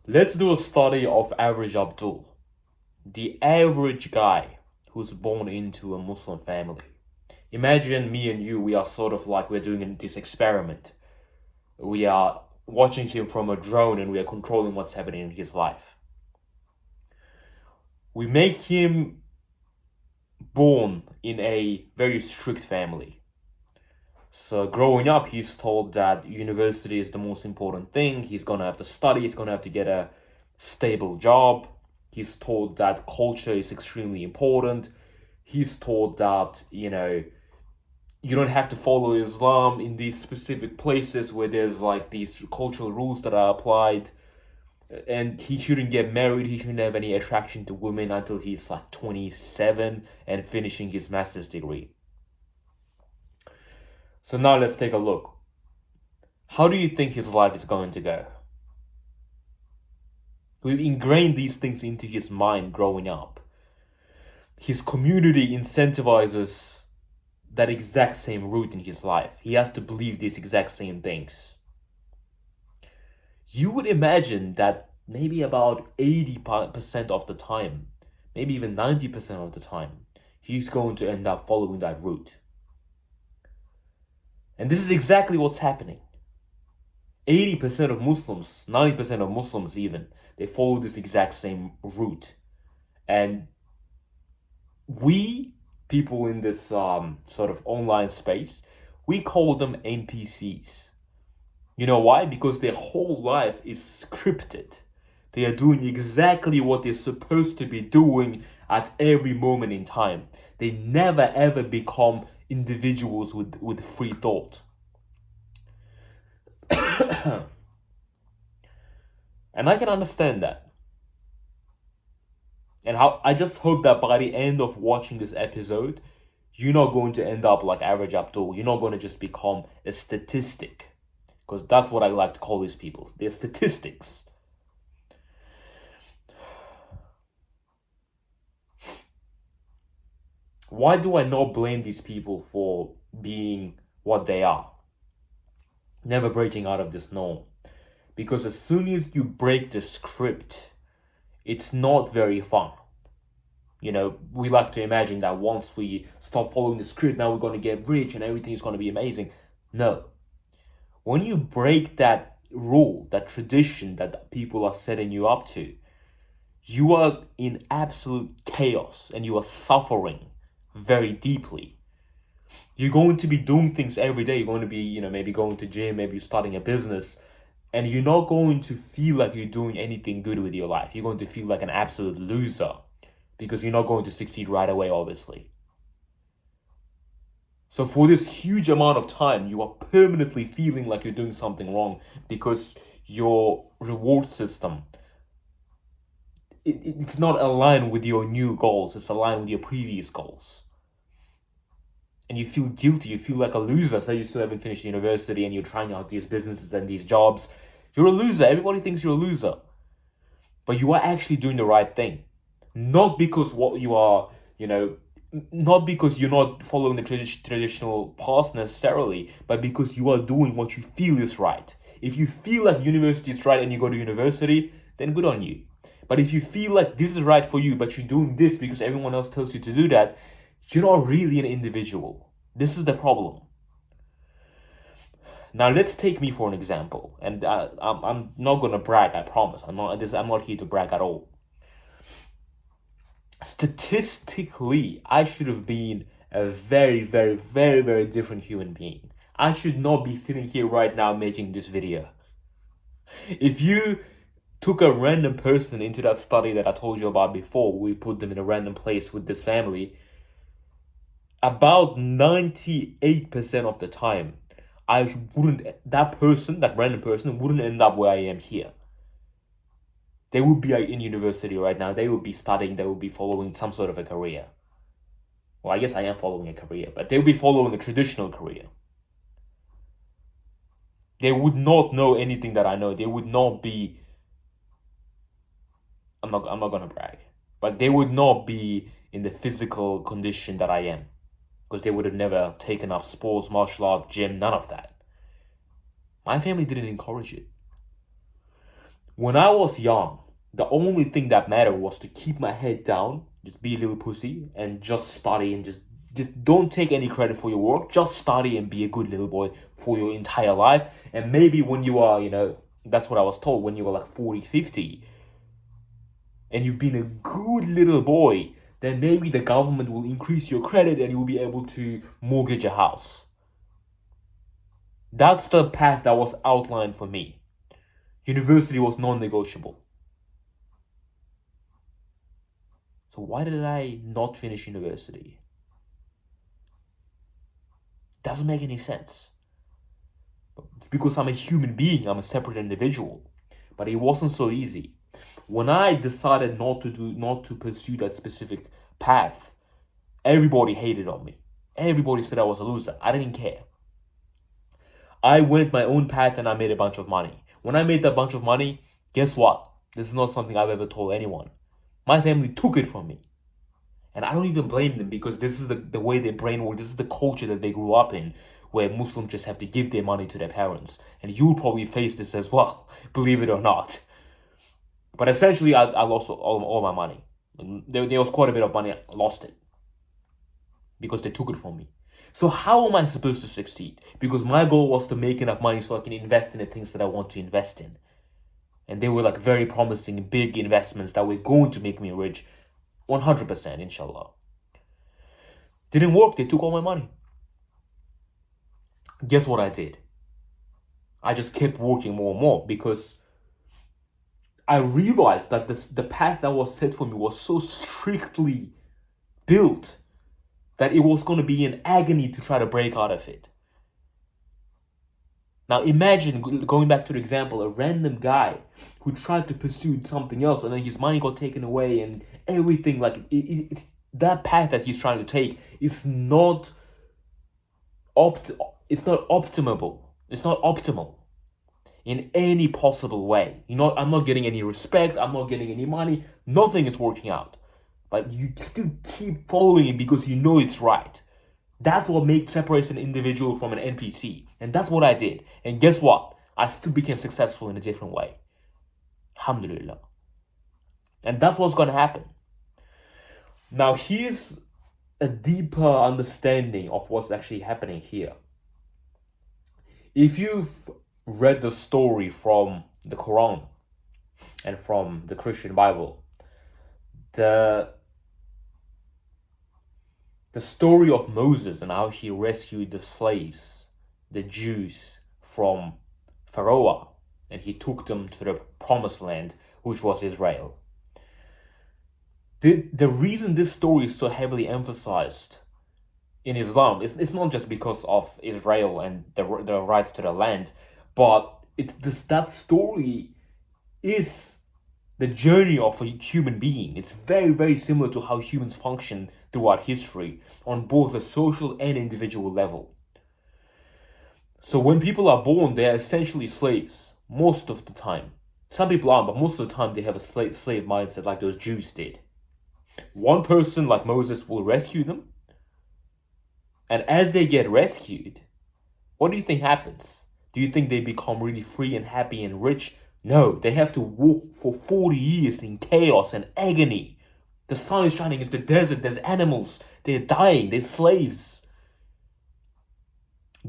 Let's do a study of average Abdul, the average guy who's born into a Muslim family. Imagine me and you, we are sort of like we're doing this experiment. We are watching him from a drone and we are controlling what's happening in his life. We make him born in a very strict family. So growing up, he's told that university is the most important thing. He's gonna have to study. He's gonna have to get a stable job. He's told that culture is extremely important. He's told that, you don't have to follow Islam in these specific places where there's like these cultural rules that are applied. And he shouldn't get married. He shouldn't have any attraction to women until he's like 27 and finishing his master's degree. So now let's take a look. How do you think his life is going to go? We've ingrained these things into his mind growing up. His community incentivizes that exact same route in his life. He has to believe these exact same things. You would imagine that maybe about 80% of the time, maybe even 90% of the time, he's going to end up following that route. And this is exactly what's happening. 80% of Muslims, 90% of Muslims even, they follow this exact same route. And we, people in this sort of online space, we call them NPCs. You know why? Because their whole life is scripted. They are doing exactly what they're supposed to be doing at every moment in time. They never ever become individuals with free thought. And I can understand that. And how I just hope that by the end of watching this episode, you're not going to end up like average Abdul. You're not going to just become a statistic. Because that's what I like to call these people. They're statistics. Why do I not blame these people for being what they are? Never breaking out of this norm. Because as soon as you break the script, it's not very fun. We like to imagine that once we stop following the script, now we're going to get rich and everything is going to be amazing. No. When you break that rule, that tradition that people are setting you up to, you are in absolute chaos and you are suffering very deeply. You're going to be doing things every day. You're going to be, maybe going to gym, maybe starting a business, and you're not going to feel like you're doing anything good with your life. You're going to feel like an absolute loser because you're not going to succeed right away, obviously. So for this huge amount of time, you are permanently feeling like you're doing something wrong because your reward system, it's not aligned with your new goals. It's aligned with your previous goals. And you feel guilty. You feel like a loser. So you still haven't finished university and you're trying out these businesses and these jobs. You're a loser. Everybody thinks you're a loser. But you are actually doing the right thing. Not because what you are, not because you're not following the traditional path necessarily, but because you are doing what you feel is right. If you feel like university is right and you go to university, then good on you. But if you feel like this is right for you, but you're doing this because everyone else tells you to do that, you're not really an individual. This is the problem. Now let's take me for an example, and I'm not gonna brag. I promise. I'm not here to brag at all. Statistically, I should have been a very, very, very, very different human being. I should not be sitting here right now making this video. If you took a random person into that study that I told you about before, we put them in a random place with this family, about 98% of the time, that random person wouldn't end up where I am here. They would be in university right now. They would be studying. They would be following some sort of a career. Well, I guess I am following a career, but they would be following a traditional career. They would not know anything that I know. They would not be, I'm not gonna brag, but they would not be in the physical condition that I am. Because they would have never taken up sports, martial art, gym, none of that. My family didn't encourage it. When I was young, the only thing that mattered was to keep my head down, just be a little pussy, and just study and just don't take any credit for your work. Just study and be a good little boy for your entire life. And maybe when you are, that's what I was told, when you were like 40, 50, and you've been a good little boy, then maybe the government will increase your credit and you'll be able to mortgage a house. That's the path that was outlined for me. University was non-negotiable. So why did I not finish university? Doesn't make any sense. It's because I'm a human being, I'm a separate individual. But it wasn't so easy. When I decided not to pursue that specific path, everybody hated on me. Everybody said I was a loser. I didn't care. I went my own path and I made a bunch of money. When I made that bunch of money, guess what? This is not something I've ever told anyone. My family took it from me. And I don't even blame them, because this is the way their brain works. This is the culture that they grew up in, where Muslims just have to give their money to their parents. And you'll probably face this as well, believe it or not. But essentially, I lost all my money. There was quite a bit of money. I lost it because they took it from me. So how am I supposed to succeed? Because my goal was to make enough money so I can invest in the things that I want to invest in. And they were like very promising, big investments that were going to make me rich 100%, inshallah. Didn't work. They took all my money. Guess what I did? I just kept working more and more, because I realized that the path that was set for me was so strictly built that it was going to be an agony to try to break out of it. Now imagine, going back to the example, a random guy who tried to pursue something else and then his money got taken away and everything. Like that path that he's trying to take is not optimal. It's not optimal in any possible way. I'm not getting any respect. I'm not getting any money. Nothing is working out. But you still keep following it because you know it's right. That's what separates an individual from an NPC. And that's what I did. And guess what? I still became successful in a different way. Alhamdulillah. And that's what's going to happen. Now, here's a deeper understanding of what's actually happening here. If you've read the story from the Quran and from the Christian Bible, the story of Moses and how he rescued the slaves, the Jews, from Pharaoh, and he took them to the promised land, which was Israel. The reason this story is so heavily emphasized in Islam, it's not just because of Israel and the rights to the land, but that story is the journey of a human being. It's very, very similar to how humans function throughout history on both a social and individual level. So when people are born, they are essentially slaves most of the time. Some people aren't, but most of the time they have a slave mindset like those Jews did. One person like Moses will rescue them. And as they get rescued, what do you think happens? Do you think they become really free and happy and rich? No, they have to walk for 40 years in chaos and agony. The sun is shining, it's the desert, there's animals, they're dying, they're slaves.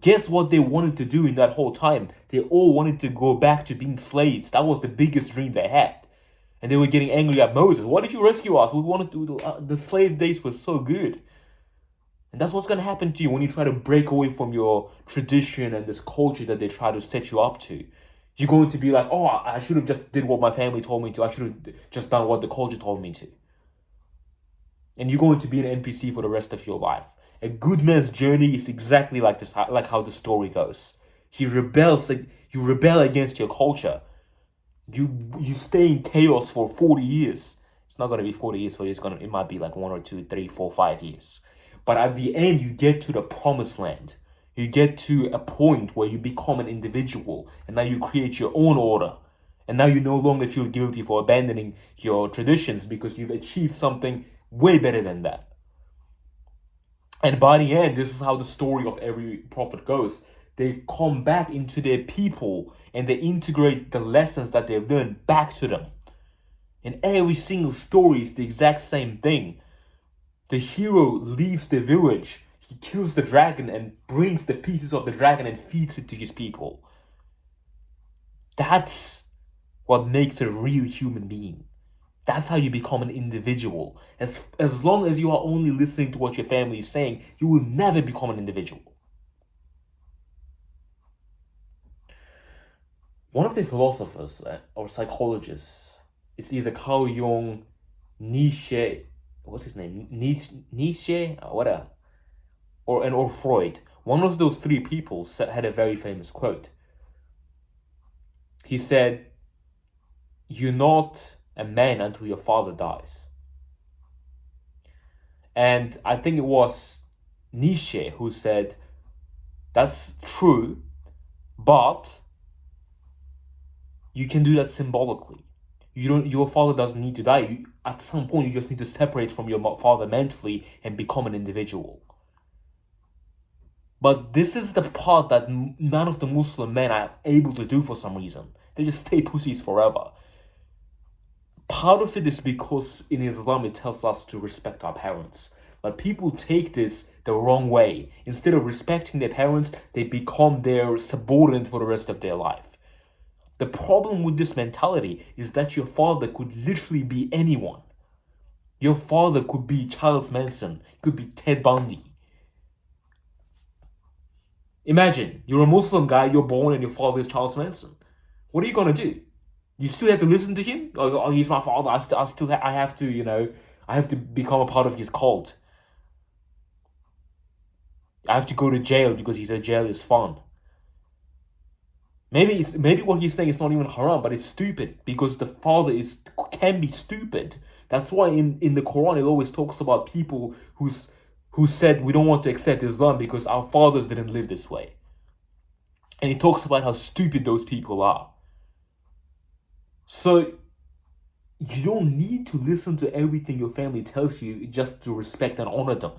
Guess what they wanted to do in that whole time? They all wanted to go back to being slaves. That was the biggest dream they had. And they were getting angry at Moses. Why did you rescue us? We wanted to. The slave days were so good. And that's what's going to happen to you when you try to break away from your tradition and this culture that they try to set you up to. You're going to be like, oh, I should have just did what my family told me to. I should have just done what the culture told me to. And you're going to be an NPC for the rest of your life. A good man's journey is exactly like this, like how the story goes. You rebel against your culture. You stay in chaos for 40 years. It's not going to be 40 years for you. It might be like 1 or 2, 3, 4, 5 years. But at the end, you get to the promised land. You get to a point where you become an individual. And now you create your own order. And now you no longer feel guilty for abandoning your traditions because you've achieved something way better than that. And by the end, this is how the story of every prophet goes. they come back into their people and they integrate the lessons that they've learned back to them. And every single story is the exact same thing. The hero leaves the village, he kills the dragon and brings the pieces of the dragon and feeds it to his people. That's what makes a real human being. That's how you become an individual. As long as you are only listening to what your family is saying, you will never become an individual. One of the philosophers or psychologists, it's either Carl Jung, Nietzsche, what's his name? Nietzsche, or whatever, or Freud. One of those three people had a very famous quote. He said, "You're not a man until your father dies." And I think it was Nietzsche who said, "That's true, but you can do that symbolically. Your father doesn't need to die. At some point, you just need to separate from your father mentally and become an individual." But this is the part that none of the Muslim men are able to do for some reason. They just stay pussies forever. Part of it is because in Islam it tells us to respect our parents. But people take this the wrong way. Instead of respecting their parents, they become their subordinate for the rest of their life. The problem with this mentality is that your father could literally be anyone. Your father could be Charles Manson, could be Ted Bundy. Imagine, you're a Muslim guy, you're born and your father is Charles Manson. What are you going to do? You still have to listen to him? Oh, he's my father, I have to become a part of his cult. I have to go to jail because he said jail is fun. Maybe what he's saying is not even haram, but it's stupid because the father can be stupid. That's why in the Quran it always talks about people who said we don't want to accept Islam because our fathers didn't live this way. And he talks about how stupid those people are. So you don't need to listen to everything your family tells you just to respect and honor them.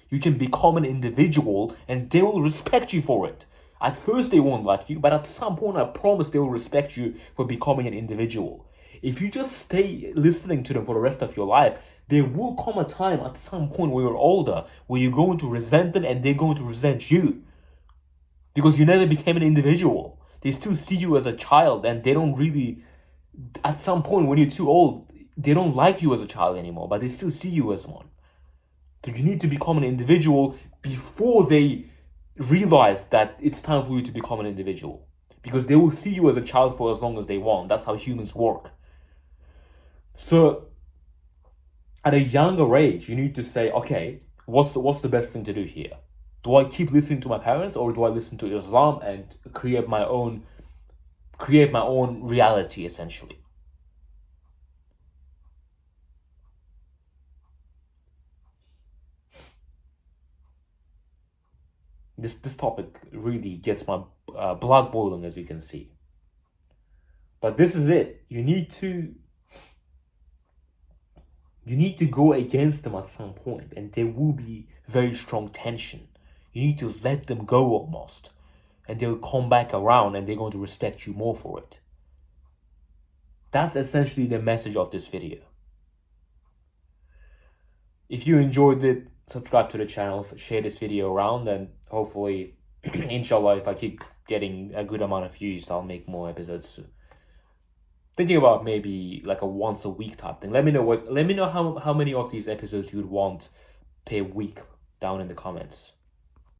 You can become an individual and they will respect you for it. At first they won't like you, but at some point I promise they will respect you for becoming an individual. If you just stay listening to them for the rest of your life, there will come a time at some point where you're older where you're going to resent them and they're going to resent you. Because you never became an individual. They still see you as a child and they don't really, at some point when you're too old, they don't like you as a child anymore, but they still see you as one. So you need to become an individual before they realize that it's time for you to become an individual. Because they will see you as a child for as long as they want. That's how humans work. So at a younger age, you need to say, okay, what's the best thing to do here? Do I keep listening to my parents or do I listen to Islam and create my own reality essentially? This topic really gets my blood boiling, as you can see. But this is it. You need to go against them at some point, and there will be very strong tension. You need to let them go almost, and they'll come back around and they're going to respect you more for it. That's essentially the message of this video. If you enjoyed it, subscribe to the channel, share this video around, and hopefully, inshallah, if I keep getting a good amount of views, I'll make more episodes soon. Thinking about maybe like a once a week type thing. Let me know how many of these episodes you would want per week down in the comments.